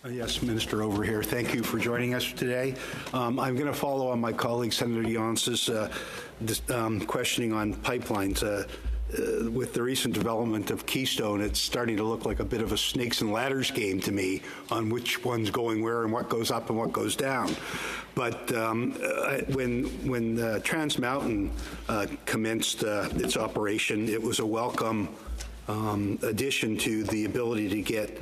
Yes, Minister, over here. Thank you for joining us today. I'm going to follow on my colleague Senator Yancey's questioning on pipelines. With the recent development of Keystone, it's starting to look like a bit of a snakes and ladders game to me on which one's going where and what goes up and what goes down. But when Trans Mountain commenced its operation, it was a welcome addition to the ability to get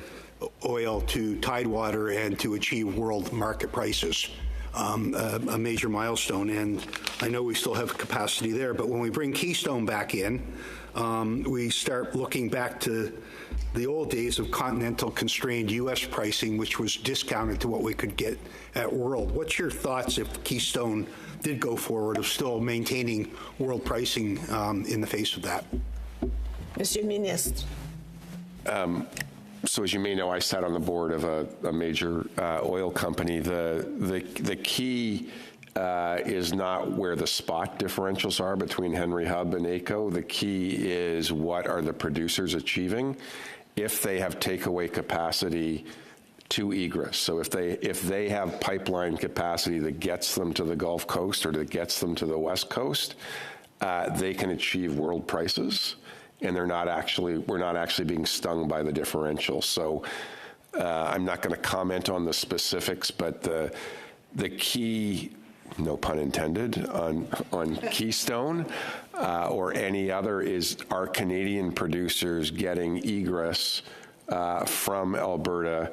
oil to Tidewater and to achieve world market prices, a major milestone. And I know we still have capacity there, but when we bring Keystone back in, we start looking back to the old days of continental constrained U.S. pricing, which was discounted to what we could get at world. What's your thoughts if Keystone did go forward of still maintaining world pricing in the face of that? Monsieur le Ministre. So as you may know, I sat on the board of a major oil company. The key is not where the spot differentials are between Henry Hub and AECO. The key is what are the producers achieving if they have takeaway capacity to egress. So if they have pipeline capacity that gets them to the Gulf Coast or that gets them to the West Coast, they can achieve world prices. And we're not actually being stung by the differential. So I'm not going to comment on the specifics, but the key, no pun intended, on Keystone or any other is, are Canadian producers getting egress from Alberta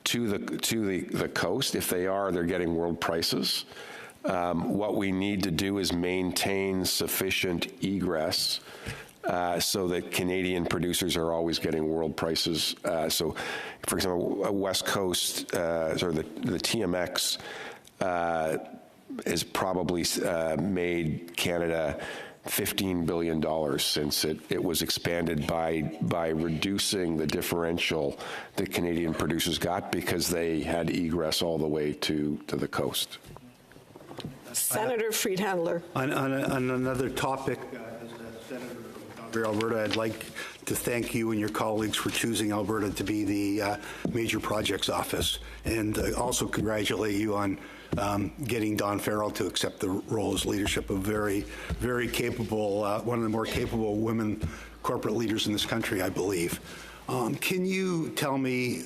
to the coast? If they are, they're getting world prices. What we need to do is maintain sufficient egress so that Canadian producers are always getting world prices. So, for example, West Coast, or the TMX has probably made Canada $15 billion since it was expanded by reducing the differential that Canadian producers got because they had egress all the way to the coast. Senator Fridhandler. On another topic, as a senator from Alberta, I'd like to thank you and your colleagues for choosing Alberta to be the Major Projects Office, and also congratulate you on getting Dawn Farrell to accept the role as leadership of very, very capable, one of the more capable women corporate leaders in this country, I believe. Can you tell me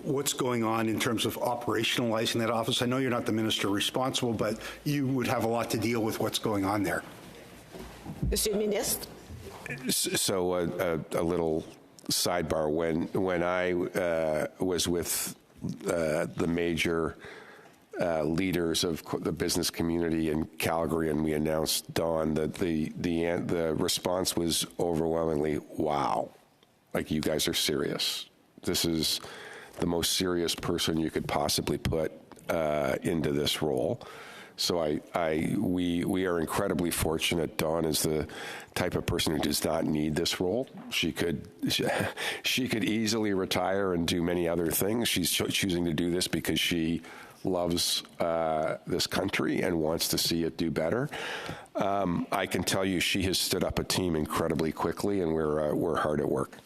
what's going on in terms of operationalizing that office? I know you're not the minister responsible, but you would have a lot to deal with what's going on there. Monsieur le Ministre. So a little sidebar. When I was with the major leaders of the business community in Calgary, and we announced Dawn, that the response was overwhelmingly, "Wow, like you guys are serious. This is the most serious person you could possibly put into this role." So we are incredibly fortunate. Dawn is the type of person who does not need this role. She could easily retire and do many other things. She's choosing to do this because she loves this country and wants to see it do better. I can tell you she has stood up a team incredibly quickly, and we're hard at work.